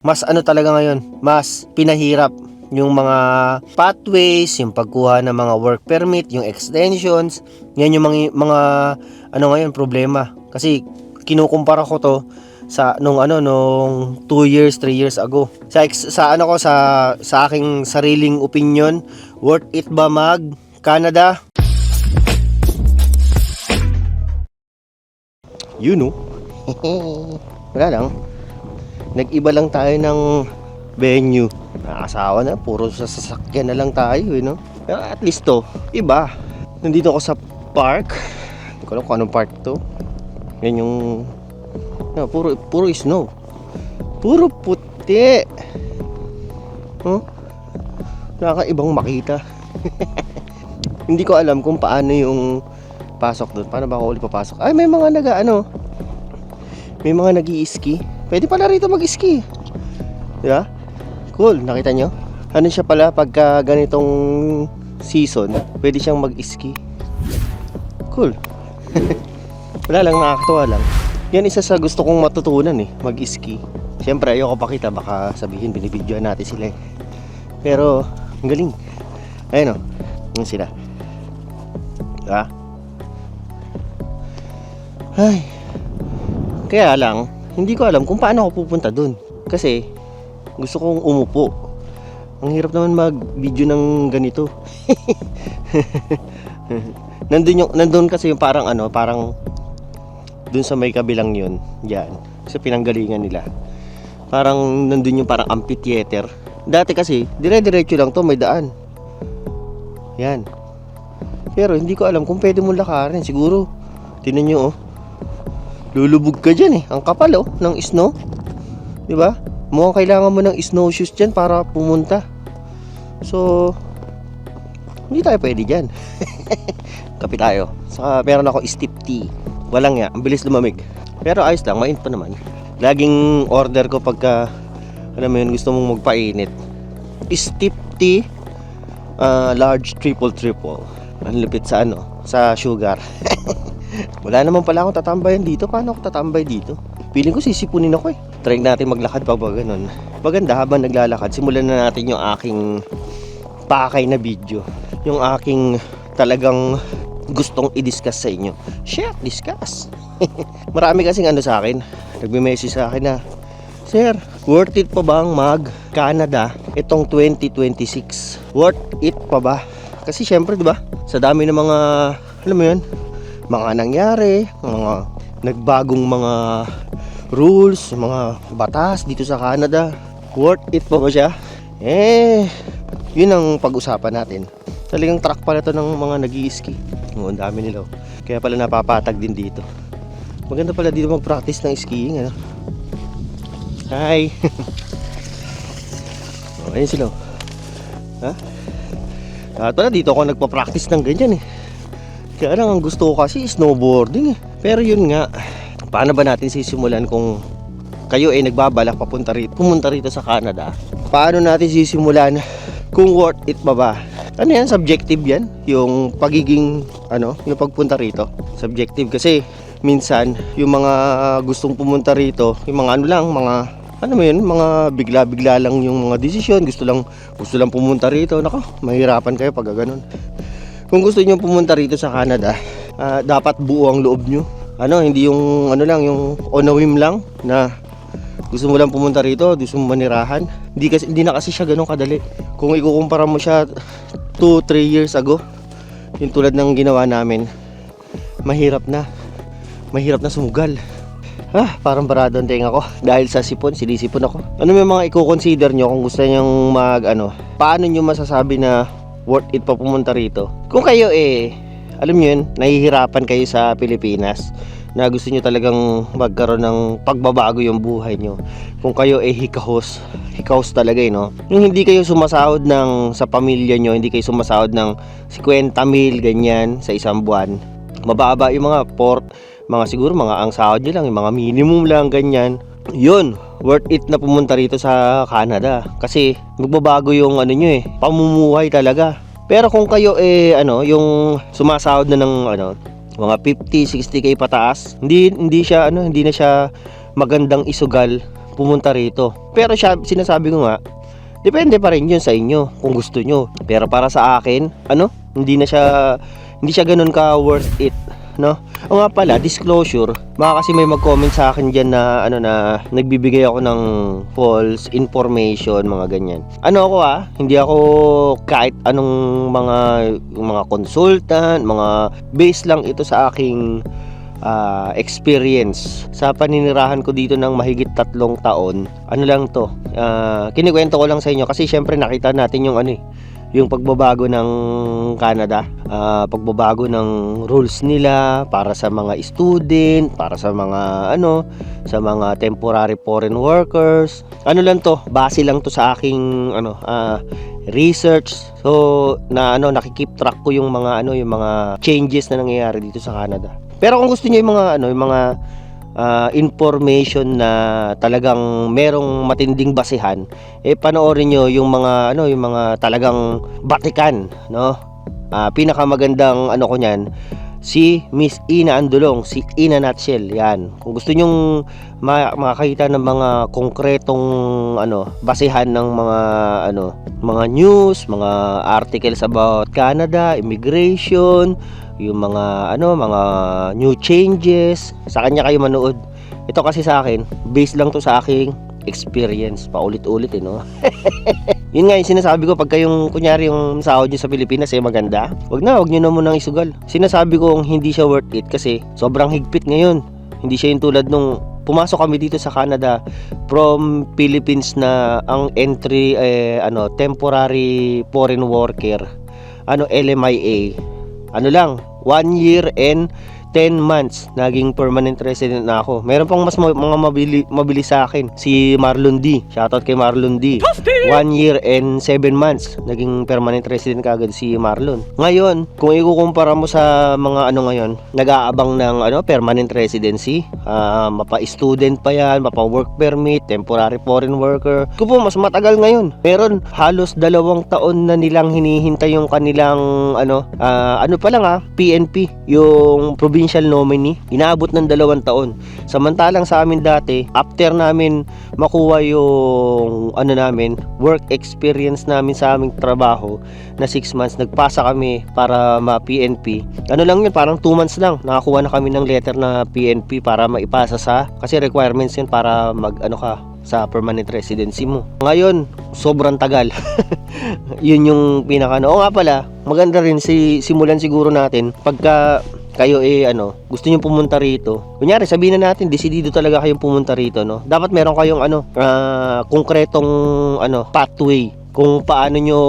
Mas ano talaga ngayon, mas pinahirap yung mga pathways, yung pagkuha ng mga work permit, yung extensions. Yan yung mga ano ngayon problema. Kasi kinukumpara ko to sa nung 2 years, 3 years ago. Sa ano ko sa aking sariling opinion, worth it ba mag Canada? You know. Wala lang. Nag-iba lang tayo ng venue. Nakasawa na, puro sa sasakyan na lang tayo, no? Pero at least to, iba. Nandito ako sa park. Hindi ko alam kung anong park to. Yan yung puro snow. Puro puti. Oh? Nakakaibang makita. Hindi ko alam kung paano yung pasok doon. Paano ba ako ulit papasok? Ay, may mga may mga nag-i-ski. Pwede pala rito mag-ski. Diba? Cool, nakita nyo? Ano siya pala pagka ganitong season, pwede siyang mag-ski. Cool. Wala lang, nakakatuwa lang. Yan isa sa gusto kong matutunan mag-ski. Siyempre ayoko pakita, baka sabihin binibidyoan natin sila Pero, ang galing. Ayun yun sila. Diba? Ay. Kaya lang, hindi ko alam kung paano ako pupunta dun. Kasi gusto kong umupo. Ang hirap naman mag-video ng ganito. Nandun kasi yung parang dun sa may kabilang yun. Yan. Sa pinanggalingan nila. Parang nandun yung parang amphitheater. Dati kasi, dire-diretso lang to, may daan. Yan. Pero hindi ko alam kung pwede mong lakarin. Siguro, tinan nyo lulubog ka dyan ang kapal ng snow. Diba? Mukhang kailangan mo ng snowshoes dyan para pumunta. So, hindi tayo pwede dyan. Kape tayo. Saka meron ako steep tea. Walang nga, ang bilis lumamig. Pero ayos lang, mainit pa naman. Laging order ko pagka gusto mong magpainit. Steep tea, large triple. Ang lupit sa sa sugar. Wala naman pala akong tatambayan dito. Paano ako tatambay dito? Feeling ko sisipunin ako Try natin maglakad pag ganun. Maganda habang naglalakad, simulan na natin yung aking pakay na video. Yung aking talagang gustong i-discuss sa inyo. Share, discuss. Marami kasing sa akin. Nagme-message sa akin na, Sir, worth it pa bang mag-Canada itong 2026? Worth it pa ba? Kasi syempre, di ba? Sa dami ng mga, mga nangyari, mga nagbagong mga rules, mga batas dito sa Canada. Worth it pa ba siya? Yun ang pag-usapan natin. Talagang track pala to ng mga nag-i-ski. Ang dami nila. Kaya pala napapatag din dito. Maganda pala dito mag-practice ng skiing. Hi! Ayun sila. At pala dito ako nagpa-practice ng ganyan Kaya lang ang gusto ko kasi snowboarding Pero yun nga, paano ba natin sisimulan kung kayo nagbabalak pumunta rito sa Canada? Paano natin sisimulan kung worth it ba? Ano yan? Subjective yan? Yung pagiging, yung pagpunta rito. Subjective kasi minsan yung mga gustong pumunta rito, yung mga mga bigla-bigla lang yung mga desisyon, gusto lang pumunta rito. Nako, mahirapan kayo pag ganun. Kung gusto niyo pumunta rito sa Canada, dapat buo ang loob niyo. Hindi yung yung on a whim lang na gusto mo lang pumunta rito, gusto mo manirahan. Hindi na kasi siya ganun kadali. Kung ikukumpara mo siya 2-3 years ago, yung tulad ng ginawa namin, mahirap na sumugal. Parang barado ang tenga ko dahil sa sinisipon ako. Ano may mga i-consider nyo kung gusto nyong paano nyo masasabi na worth it pa pumunta rito? Kung kayo alam nyo yun, nahihirapan kayo sa Pilipinas na gusto nyo talagang magkaroon ng pagbabago yung buhay nyo. Kung kayo hikahos talaga yung hindi kayo sumasahod sa pamilya nyo, hindi kayo sumasahod ng 50,000 ganyan sa isang buwan. Mababa yung siguro ang sahod nyo lang, yung mga minimum lang ganyan. Yun, worth it na pumunta rito sa Canada kasi magbabago yung pamumuhay talaga. Pero kung kayo yung sumasahod na ng mga 50, 60k pataas, hindi na siya magandang isugal pumunta rito. Pero siya, sinasabi ko nga, depende pa rin yun sa inyo kung gusto nyo. Pero para sa akin, hindi siya ganun ka worth it, no? O nga pala, disclosure, baka kasi may mag-comment sa akin diyan na na nagbibigay ako ng false information, mga ganyan. Hindi ako kahit anong mga consultant, mga base lang ito sa aking experience sa paninirahan ko dito ng mahigit 3 taon. Kinikwento ko lang sa inyo kasi syempre nakita natin yung pagbabago ng Canada, pagbabago ng rules nila para sa mga student, para sa mga sa mga temporary foreign workers. Base lang to sa aking research. So nakikeep track ko yung mga changes na nangyayari dito sa Canada. Pero kung gusto niyo yung mga information na talagang merong matinding basehan, panoorin nyo yung mga talagang batikan, no? Pinakamagandang ko niyan, si Miss Ina Andulong, si Ina Nutshell, yan. Kung gusto nyong makakita ng mga konkretong basehan ng mga news, mga articles about Canada, immigration, yung mga new changes, sa kanya kayo manood. Ito kasi sa akin, based lang to sa aking experience, paulit-ulit no. Yun nga yung sinasabi ko, pagka yung kunyari yung sahod nyo sa Pilipinas maganda, wag nyo na munang isugal. Sinasabi ko hindi siya worth it kasi sobrang higpit ngayon. Hindi siya yung tulad nung pumasok kami dito sa Canada from Philippines na ang entry temporary foreign worker, LMIA, 1 year and 10 months naging permanent resident na ako. Meron pang mas mga mabili sa akin, si Marlon D. Shoutout kay Marlon D. 1 year and 7 months naging permanent resident kagad si Marlon. Ngayon, kung ikukumpara mo sa mga ngayon, nag-aabang ng permanent residency, mapa-student pa yan, mapa-work permit, temporary foreign worker. Kung po mas matagal ngayon. Meron halos 2 taon na nilang hinihintay yung kanilang PNP, yung provincial nominee. Inaabot ng 2 taon. Samantalang sa amin dati, after namin makuha yung work experience namin sa aming trabaho na 6 months, nagpasa kami para ma-PNP. Lang yun, parang 2 months lang nakakuha na kami ng letter na PNP para maipasa kasi requirements yun para sa permanent residency mo. Ngayon, sobrang tagal. Yun yung pinaka nga pala, maganda rin simulan siguro natin pagka kayo gusto niyo pumunta rito. Kunyari, sabihin na natin desidido talaga kayong pumunta rito, no? Dapat meron kayong konkretong pathway kung paano nyo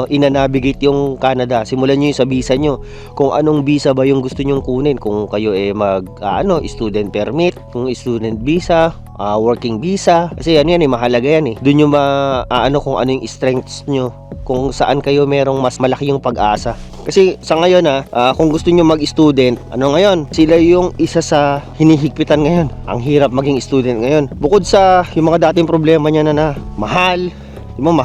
ina-navigate yung Canada. Simulan nyo yung sa visa nyo, kung anong visa ba yung gusto nyong kunin, kung kayo student permit, kung student visa, working visa, kasi mahalaga yan doon yung kung ano yung strengths nyo, kung saan kayo merong mas malaki yung pag-asa. Kasi sa ngayon kung gusto nyo mag-student, ngayon, sila yung isa sa hinihigpitan ngayon. Ang hirap maging student ngayon. Bukod sa yung mga dating problema niya na mahal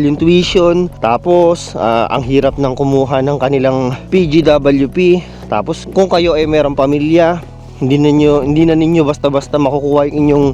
yung tuition, tapos ang hirap ng kumuha ng kanilang PGWP, tapos kung kayo merong pamilya, hindi na ninyo basta-basta makukuha yung inyong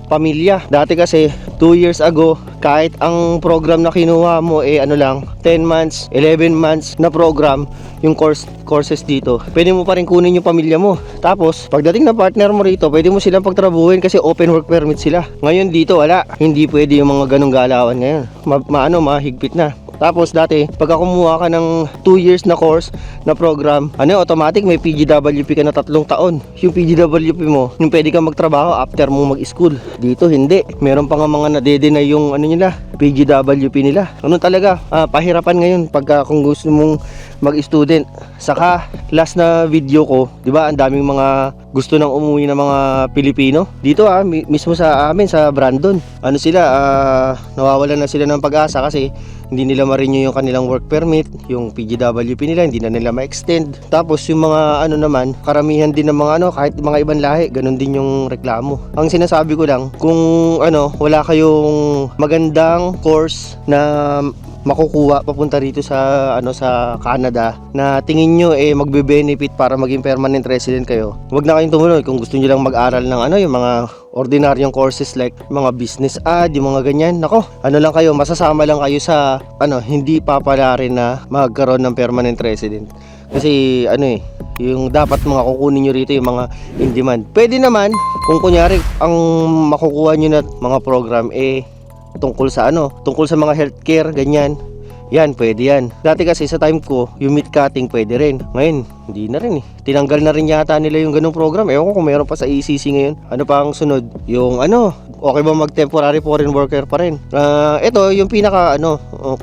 pamilya. Dati kasi 2 years ago, kahit ang program na kinuha mo 10 months, 11 months na program, yung courses dito, pwede mo pa rin kunin yung pamilya mo. Tapos pagdating na partner mo rito, pwede mo silang pagtrabuhin kasi open work permit sila. Ngayon dito wala, hindi pwede yung mga ganong galawan ngayon. Mahigpit na. Tapos dati, pagka kumuha ka ng 2 years na course na program, automatic may PGWP ka na 3 taon. Yung PGWP mo, yung pwede ka magtrabaho after mo mag-school. Dito hindi. Meron pa nga mga nade-deny yung PGWP nila. Talaga, pahirapan ngayon pagka kung gusto mong mag-student. Saka last na video ko, 'di ba, ang daming mga gusto nang umuwi ng mga Pilipino. Dito mismo sa amin sa Brandon. Nawawalan na sila ng pag-asa kasi hindi nila ma-renew yung kanilang work permit, yung PGWP nila hindi na nila ma-extend. Tapos yung mga naman, karamihan din ng mga kahit mga ibang lahi, ganun din yung reklamo. Ang sinasabi ko lang, kung wala kayong magandang course na makukuha papunta rito sa sa Canada na tingin nyo magbe-benefit para maging permanent resident kayo, huwag na kayong tumuloy. Kung gusto nyo lang mag-aral ng yung mga ordinaryong courses like mga business yung mga ganyan, nako, lang kayo, masasama lang kayo sa hindi papalarin na magkaroon ng permanent resident. Kasi yung dapat mga kukunin nyo rito yung mga in demand. Pwede naman kung kunyari ang makukuha nyo na mga program tungkol sa mga healthcare ganyan. Yan, pwede yan. Dati kasi sa time ko, yung meat cutting pwede rin. Ngayon, hindi na rin Tinanggal na rin yata nila yung ganung program. Ewan ko kung meron pa sa ECC ngayon. Ano pa ang sunod? Yung okay ba mag-temporary foreign worker pa rin? Ito, yung pinaka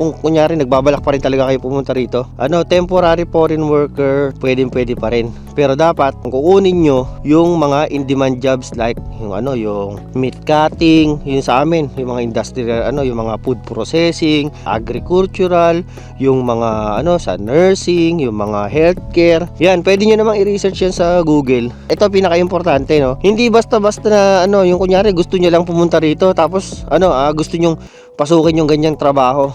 kung kunyari nagbabalak pa rin talaga kayo pumunta rito. Temporary foreign worker, pwede pa rin. Pero dapat, kung kukunin nyo yung mga in-demand jobs like yung meat cutting, yung sa amin, yung mga industrial, yung mga food processing, agricultural, yung mga sa nursing, yung mga healthcare. Yan, pwede nyo namang i-research yan sa Google. Ito pinaka-importante, hindi basta-basta na yung kunyari gusto nyo lang pumunta rito tapos gusto nyo pasukin yung ganyang trabaho.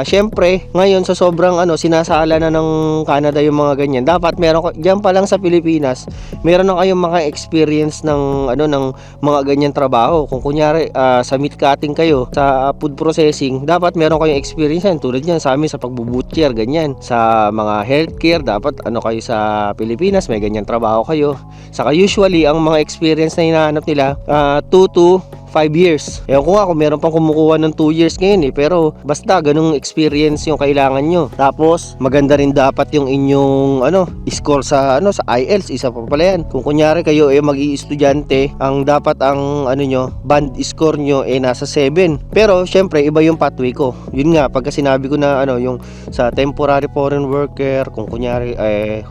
Syempre, ngayon sa sobrang sinasala na ng Canada yung mga ganyan, dapat meron diyan pa lang sa Pilipinas, meron na kayong mga experience ng ng mga ganyan trabaho. Kung kunyari sa meat cutting kayo, sa food processing, dapat meron kayong experience yan. Tulad yan sa amin sa pagbubutcher, ganyan. Sa mga healthcare, dapat kayo sa Pilipinas, may ganyan trabaho kayo. Saka usually, ang mga experience na hinahanap nila, 2 to 5 years. Ewan ko nga kung meron pang kumukuha ng 2 years ngayon pero basta ganung experience yung kailangan nyo. Tapos maganda rin dapat yung inyong score sa sa IELTS, isa pa pala yan. Kung kunyari kayo mag-i-estudyante, ang dapat ang nyo, band score nyo nasa 7. Pero syempre iba yung pathway ko. Yun nga, pagka sinabi ko na yung sa temporary foreign worker, kung kunyari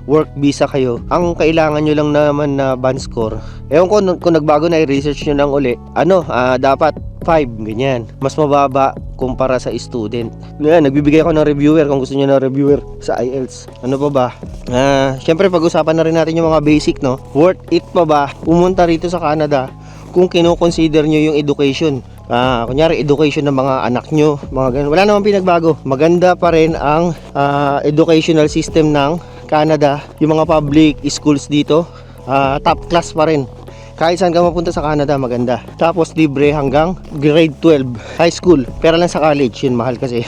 work visa kayo, ang kailangan nyo lang naman na band score. Ewan ko kung nagbago na i-research nyo nang uli, dapat 5, ganyan. Mas mababa kumpara sa student. Yan, nagbibigay ako ng reviewer kung gusto niyo ng reviewer sa IELTS. Ano pa ba? Syempre pag-usapan na rin natin yung mga basic, Worth it pa ba pumunta rito sa Canada kung kino-consider nyo yung education? Kunyari education ng mga anak nyo, mga ganun. Wala namang pinagbago. Maganda pa rin ang educational system ng Canada. Yung mga public schools dito, top class pa rin. Kahit saan ka mapunta sa Canada, maganda. Tapos libre hanggang grade 12 high school. Pero lang sa college, yun mahal kasi.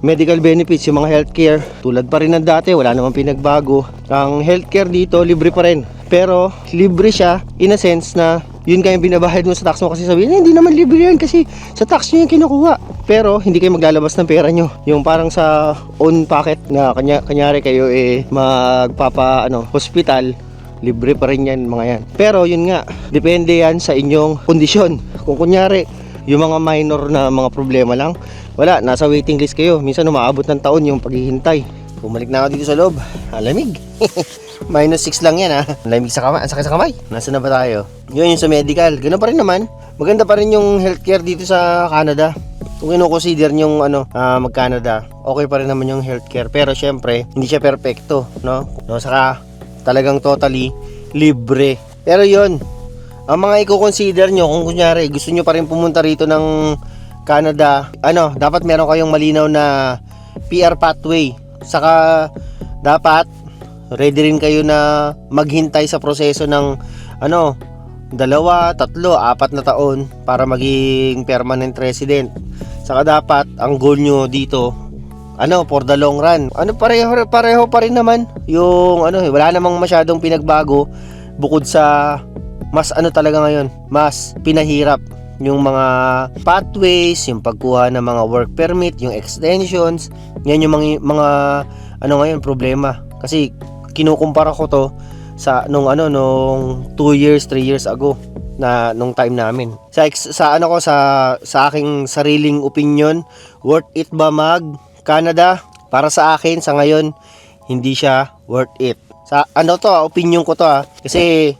Medical benefits, yung mga healthcare, tulad pa rin ng dati, wala namang pinagbago. Ang healthcare dito, libre pa rin. Pero libre siya in a sense na yun kayong binabahid mo sa tax mo, kasi sabihin, hindi naman libre yan kasi sa tax nyo yung kinukuha. Pero hindi kayo maglalabas ng pera nyo. Yung parang sa own pocket na kanyari kayo hospital, libre pa rin yan, mga yan. Pero yun nga, depende yan sa inyong kondisyon. Kung kunyari yung mga minor na mga problema lang, wala, nasa waiting list kayo. Minsan umaabot ng taon yung paghihintay. Bumalik na ako dito sa loob, alamig. -6 lang yan lamig sa kamay, ang sakit sa kamay. Nasaan na ba tayo? Yun yung sa medical, ganoon pa rin naman. Maganda pa rin yung healthcare dito sa Canada. Kung kino-consider yung mag-Canada, okay pa rin naman yung healthcare. Pero syempre, hindi siya perfecto, saka talagang totally libre. Pero yun, ang mga i-consider nyo, kung kunyari gusto nyo pa rin pumunta rito ng Canada, dapat meron kayong malinaw na PR pathway. Saka dapat ready rin kayo na maghintay sa proseso ng 2, 3, 4 na taon para maging permanent resident. Saka dapat ang goal nyo dito for the long run. Pareho pa rin naman. Yung wala namang masyadong pinagbago bukod sa mas talaga ngayon, mas pinahirap yung mga pathways, yung pagkuha ng mga work permit, yung extensions. Yan yung mga ngayon problema. Kasi kinukumpara ko to sa nung 2 years, 3 years ago na nung time namin. Sa aking sariling opinion, worth it ba Canada? Para sa akin sa ngayon, hindi siya worth it. Sa opinion ko to kasi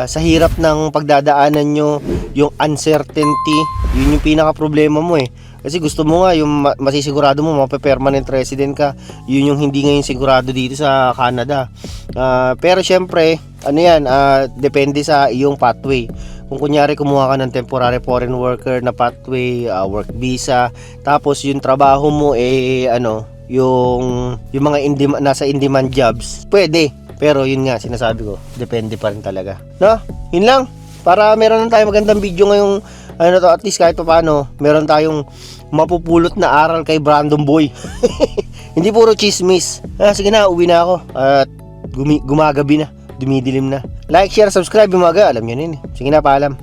sa hirap ng pagdadaanan nyo, yung uncertainty, yun yung pinaka problema mo Kasi gusto mo nga yung masisigurado mo mape-permanent resident ka. Yun yung hindi ngayon sigurado dito sa Canada. Pero syempre, depende sa iyong pathway. Kung kunyari kumuha ka ng temporary foreign worker na pathway, work visa, tapos yung trabaho mo yung mga nasa in-demand jobs, pwede. Pero yun nga, sinasabi ko, depende pa rin talaga. No? Yun lang. Para meron na tayong magandang video ngayong at least kahit pa paano, meron tayong mapupulot na aral kay Brandon Boy. Hindi puro chismis. Sige na, uwi na ako. At gumagabi na, dumidilim na. Like, share, subscribe, umaga. Alam nyo yun eh. Sige na, paalam.